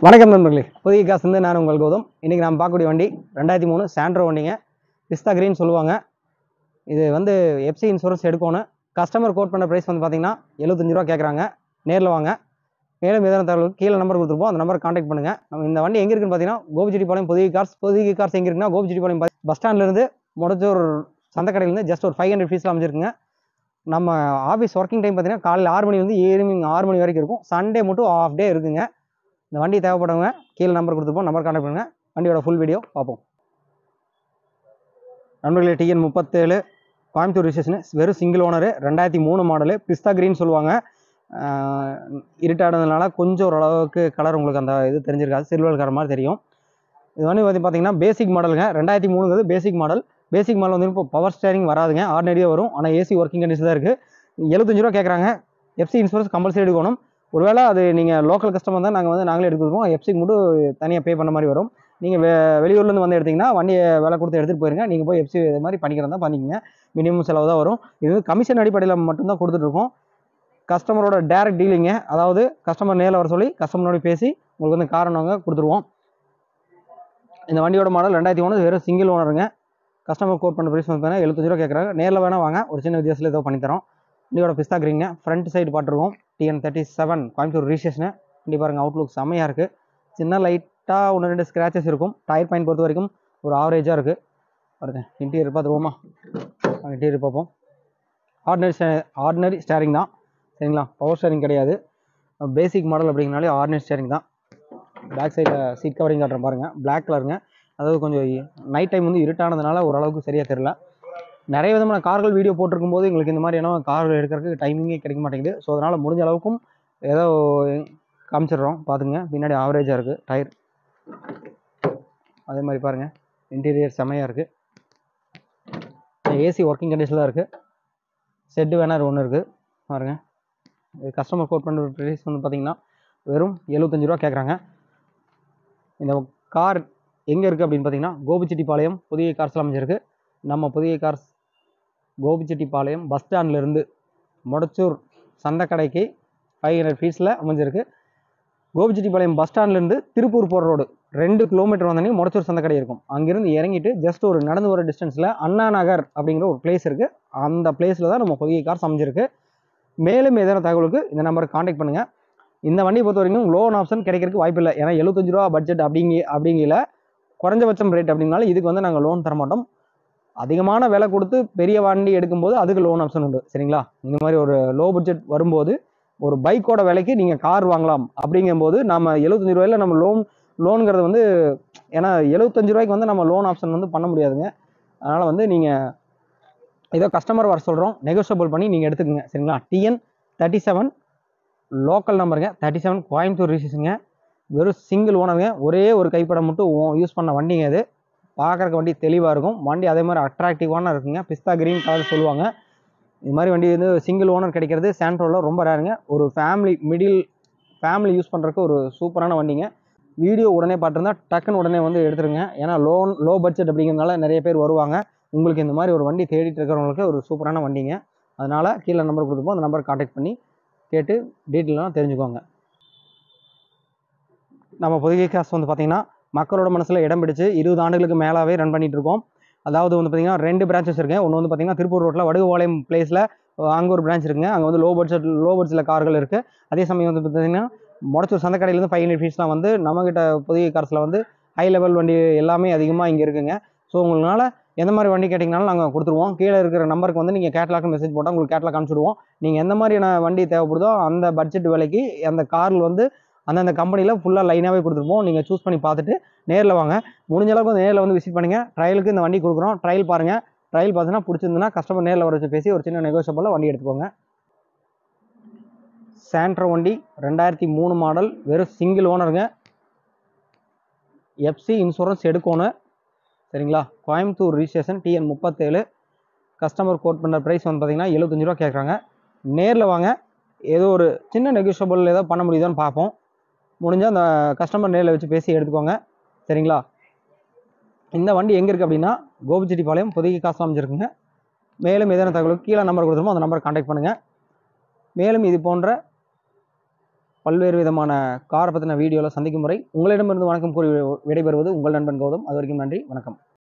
வணக்கம் நண்பர்களே, புதிய காசு வந்து நான் உங்கள் கௌதம். இன்றைக்கி நாம் பார்க்கக்கூடிய வண்டி 2003 சாண்ட்ரோ வண்டிங்க. பிஸ்தா கிரீன் சொல்லுவாங்க. இது வந்து எஃப்சி இன்சூரன்ஸ் எடுக்கணும். கஸ்டமர் கோட் பண்ண ப்ரைஸ் வந்து பார்த்தீங்கன்னா 75 ரூபா கேட்குறாங்க. நேரில் வாங்க. மேலும் எதனா தகவலுக்கு கீழே நம்பர் கொடுத்துருப்போம், அந்த நம்பர் கான்டாக்ட் பண்ணுங்கள். நம்ம இந்த வண்டி எங்கே இருக்குன்னு பார்த்தீங்கன்னா கோபிச்செட்டிப்பாளையம் புதிய கார்ஸ் எங்கே இருக்குன்னா கோபிச்செட்டிப்பாளையம் பஸ் ஸ்டாண்ட்லேருந்து முடிச்சூர் சந்தைக்கடையிலேருந்து ஜஸ்ட் ஒரு 500 ஃபீஸில் அமைஞ்சிருக்குங்க. நம்ம ஆஃபீஸ் ஒர்க்கிங் டைம் பார்த்தீங்கன்னா காலையில் 6 மணி வந்து ஈவினிங் 6 மணி வரைக்கும் இருக்கும். சண்டே மட்டும் ஆஃப் டே இருக்குங்க. இந்த வண்டி தேவைப்படுறவங்க கீழே நம்பர் கொடுத்துருப்போம், நம்பர் கான்டாக்ட் பண்ணுங்கள். வண்டியோட ஃபுல் வீடியோ பார்ப்போம். நண்பர்களே, டிஎன் 37 கோயம்புத்தூர் ரிஜிஸ்ட்ரேஷனு, வெறும் சிங்கிள் ஓனரு, 2003 மாடலு, பிஸ்தா கிரீன் சொல்லுவாங்க. இருட்டானதுனால கொஞ்சம் ஓரளவுக்கு கலர் உங்களுக்கு அந்த இது தெரிஞ்சிருக்காது, சில்வர் கலர் மாதிரி தெரியும். இது வந்து பார்த்தீங்கன்னா பேசிக் மாடலுங்க. 2003 பேசிக் மாடல். பேசிக் மாடல் வந்து இப்போ பவர் ஸ்டேரிங் வராதுங்க, ஆர்டினரியாக வரும். ஆனால் ஏசி ஒர்க்கிங் கண்டிஷன் தான் இருக்குது. 75 ரூபா கேட்குறாங்க. எஃப்சி இன்சூரன்ஸ் கம்பல்சரி எடுக்கணும். ஒருவேளை அது நீங்கள் லோக்கல் கஸ்டமர் தான் நாங்களே எடுத்துருவோம். எஃப்சிக்கு மட்டும் தனியாக பே பண்ண மாதிரி வரும். நீங்கள் வெளியூர்லேருந்து வந்து எடுத்திங்கன்னா வண்டியை விலை கொடுத்து எடுத்துகிட்டு போயிருங்க. நீங்கள் போய் எஃப்சி இது மாதிரி பண்ணிக்கிறதா பண்ணிக்கங்க. மினிமம் செலவு தான் வரும். இது கமிஷன் அடிப்படையில் மட்டும்தான் கொடுத்துட்ருக்கோம். கஸ்டமரோட டேரக்ட் டீலிங்க, அதாவது கஸ்டமர் நேரில் வர சொல்லி கஸ்டமரோட பேசி உங்களுக்கு வந்து காரணங்க கொடுத்துருவோம். இந்த வண்டியோட மாடல் 2003 வெறும் சிங்கிள் ஓனருங்க. கஸ்டமர் கோட் பண்ண ப்ரைஸ் வந்து 75 ரூபா கேட்குறாங்க. நேரில் வேணால் வாங்க, ஒரு சின்ன வித்தியாசத்தில் ஏதோ பண்ணித்தரோம். வண்டியோட பிஸ்தா கிரீங்க, ஃப்ரண்ட் சைடு பார்த்துருக்கோம். டிஎன் 37 கோயம்புத்தூர் ரிஜிஸ்ட்ரேஷனு. வண்டி பாருங்கள், அவுட்லுக் செம்மையாக இருக்குது. சின்ன லைட்டாக 1-2 ஸ்க்ராச்சஸ் இருக்கும். டயர் பாயிண்ட் பொறுத்த வரைக்கும் ஒரு ஆவரேஜாக இருக்குது. பாருங்கள், இன்டீரியர் பார்த்துருவோமா? இன்டீரியர் பார்ப்போம். ஆர்டினரி ஸ்டேரிங் தான், சரிங்களா? பவர் ஸ்டேரிங் கிடையாது. பேசிக் மாடல் அப்படிங்கனாலே ஆர்டினரி ஸ்டேரிங் தான். பேக் சைடில் சீட் கவரிங் காட்டுறேன் பாருங்கள், பிளாக் கலருங்க. அதாவது கொஞ்சம் நைட் டைம் வந்து இருட்டானதுனால ஓரளவுக்கு சரியாக தெரியல. நிறைய விதமான கார்கள் வீடியோ போட்டிருக்கும் போது எங்களுக்கு இந்த மாதிரியான கார்கள் எடுக்கிறதுக்கு டைமிங்கே கிடைக்க மாட்டேங்குது. ஸோ அதனால் முடிஞ்ச அளவுக்கும் ஏதோ காமிச்சிடுறோம், பார்த்துங்க. பின்னாடி ஆவரேஜாக இருக்குது டயர். அதே மாதிரி பாருங்கள், இன்டீரியர் செம்மையாக இருக்குது. ஏசி ஒர்க்கிங் கண்டிஷனில் இருக்குது. செட்டு வேணார் ஒன்று இருக்குது பாருங்கள். இது கஸ்டமர் கோட் பண்ணுற ப்ரைஸ் வந்து பார்த்திங்கன்னா வெறும் 75 ரூபா கேட்குறாங்க. இந்த கார் எங்கே இருக்குது அப்படின்னு பார்த்தீங்கன்னா கோபிச்செட்டிப்பாளையம் புதிய கார்ஸில் அமைஞ்சிருக்கு. நம்ம புதிய கார்ஸ் கோபிச்செட்டிப்பாளையம் பஸ் ஸ்டாண்ட்லேருந்து முடிச்சூர் சந்தைக்கடைக்கு 500 ஃபீஸில் அமைஞ்சிருக்கு. கோபிச்செட்டிப்பாளையம் பஸ் ஸ்டாண்ட்லேருந்து திருப்பூர் போகிற ரோடு 2 கிலோமீட்டர் வந்தோடனே முடிச்சூர் சந்தைக்கடை இருக்கும். அங்கேருந்து இறங்கிட்டு ஜஸ்ட் ஒரு நடந்து வர டிஸ்டன்ஸில் அண்ணா நகர் அப்படிங்கிற ஒரு பிளேஸ் இருக்குது. அந்த பிளேஸில் தான் நம்ம புதிய கார்ஸ் அமைஞ்சிருக்கு. மேலும் எதனா தகவலுக்கு இந்த நம்பருக்கு கான்டாக்ட் பண்ணுங்கள். இந்த வண்டியை பொறுத்த வரைக்கும் லோன் ஆப்ஷன் கிடைக்கிறதுக்கு வாய்ப்பு இல்லை. ஏன்னா 75 ரூபா பட்ஜெட் அப்படிங்கிற குறைஞ்சபட்சம் ரேட் அப்படின்னாலும் இதுக்கு வந்து நாங்கள் லோன் தரமாட்டோம். அதிகமான விலை கொடுத்து பெரிய வண்டி எடுக்கும்போது அதுக்கு லோன் ஆப்ஷன் உண்டு, சரிங்களா? இந்த மாதிரி ஒரு லோ பட்ஜெட் வரும்போது ஒரு பைக்கோட விலைக்கு நீங்கள் கார் வாங்கலாம். அப்படிங்கும்போது நம்ம 75 ரூபாயில் நம்ம லோனுங்கிறது வந்து, ஏன்னா 75 ரூபாய்க்கு வந்து நம்ம லோன் ஆப்ஷன் வந்து பண்ண முடியாதுங்க. அதனால் வந்து நீங்கள் ஏதோ கஸ்டமர் வர சொல்கிறோம், நெகோஷியபிள் பண்ணி நீங்கள் எடுத்துக்கோங்க, சரிங்களா? டிஎன் 37 லோக்கல் நம்பருங்க, 37 கோயம்புத்தூர் ரிஜிஸ்ட்ரேஷனுங்க. வெறும் சிங்கிள் ஓனருங்க. ஒரே ஒரு கைப்படம் மட்டும் யூஸ் பண்ண வண்டிங்க. அது பார்க்குறக்கு வண்டி தெளிவாக இருக்கும். வண்டி அதே மாதிரி அட்ராக்டிவான இருக்குங்க. பிஸ்தா கிரீன் கலர் சொல்லுவாங்க. இது மாதிரி வண்டி வந்து சிங்கிள் ஓனர் கிடைக்கிறது சாண்ட்ரோவில் ரொம்ப ரேருங்க. ஒரு ஃபேமிலி யூஸ் பண்ணுறதுக்கு ஒரு சூப்பரான வண்டிங்க. வீடியோ உடனே பார்த்துருந்தா டக்குன்னு உடனே வந்து எடுத்துருங்க. ஏன்னா லோ பட்ஜெட் அப்படிங்கிறதுனால நிறைய பேர் வருவாங்க. உங்களுக்கு இந்த மாதிரி ஒரு வண்டி தேடிட்டு இருக்கிறவங்களுக்கு ஒரு சூப்பரான வண்டிங்க. அதனால் கீழே நம்பர் கொடுத்துப்போம், அந்த நம்பர் கான்டாக்ட் பண்ணி கேட்டு டீட்டெயிலாம் தெரிஞ்சுக்கோங்க. நம்ம புதிய கார்ஸ் வந்து பார்த்திங்கன்னா மக்களோட மனசில் இடம் பிடிச்சி 20 ஆண்டுகளுக்கு மேலாகவே ரன் பண்ணிகிட்டு இருக்கோம். அதாவது வந்து பார்த்திங்கன்னா 2 பிரான்ச்சஸ் இருக்குது. ஒன்று வந்து பார்த்திங்கன்னா திருப்பூர் ரோட்டில் வடுகுபாளையம் பிளேஸில் அங்கே ஒரு பிரான்ச் இருக்குங்க. அங்கே வந்து லோ பட்ஜெட்டில் கார்கள் இருக்குது. அதே சமயம் வந்து பார்த்திங்கன்னா முடிச்சூர் சந்தைக்கடையிலேருந்து 500 ஃபீஸ்லாம் வந்து நம்மக்கிட்ட புதிய கார்ஸில் வந்து ஹை லெவல் வண்டி எல்லாமே அதிகமாக இங்கே இருக்குங்க. ஸோ உங்களால் எந்த மாதிரி வண்டி கேட்டிங்கனாலும் நாங்கள் கொடுத்துருவோம். கீழே இருக்கிற நம்பருக்கு வந்து நீங்கள் கேட்லாக் மெசேஜ் போட்டால் உங்களுக்கு கேட்லாக் அனுப்பிச்சுடுவோம். நீங்கள் எந்த மாதிரியான வண்டி தேவைப்படுதோ அந்த பட்ஜெட் விலைக்கு அந்த காரில் வந்து அந்தந்த கம்பெனியில் ஃபுல்லாக லைனாகவே கொடுத்துருப்போம். நீங்கள் சூஸ் பண்ணி பார்த்துட்டு நேரில் வாங்க. முடிஞ்ச அளவுக்கு வந்து நேரில் வந்து விசிட் பண்ணுங்கள். ட்ரையலுக்கு இந்த வண்டி கொடுக்குறோம், ட்ரையல் பாருங்கள். ட்ரையல் பார்த்தீங்கன்னா பிடிச்சிருந்துன்னா கஸ்டமர் நேரில் வர வச்சு பேசி ஒரு சின்ன நெகோஷியபிளில் வண்டி எடுத்துக்கோங்க. சாண்ட்ரோ வண்டி 2003 மாடல், வெறும் சிங்கிள் ஓனருங்க. எஃப்சி இன்சூரன்ஸ் எடுக்கணும், சரிங்களா? Coimbatore registration, TN 37. Customer code பண்ணுற ப்ரைஸ் வந்து பார்த்திங்கன்னா 75 ரூபா கேட்குறாங்க. நேரில் வாங்க, ஏதோ ஒரு சின்ன நெகோஷியபிள் ஏதோ பண்ண முடியுதான்னு பார்ப்போம். முடிஞ்சால் அந்த கஸ்டமர் நேரில் வச்சு பேசி எடுத்துக்கோங்க, சரிங்களா? இந்த வண்டி எங்கே இருக்குது அப்படின்னா கோபிச்செட்டிப்பாளையம் புதிய காசு அமைஞ்சிருக்குங்க. மேலும் எதனா தகவலுக்கு கீழே நம்பர் கொடுத்துருமோ அந்த நம்பரை கான்டாக்ட் பண்ணுங்கள். மேலும் இது போன்ற பல்வேறு விதமான காரை பற்றின வீடியோவில் சந்திக்கும் முறை உங்களிடமிருந்து வணக்கம் கூறி விடைபெறுவது உங்கள் நண்பன் கௌதம். அது வரைக்கும் நன்றி, வணக்கம்.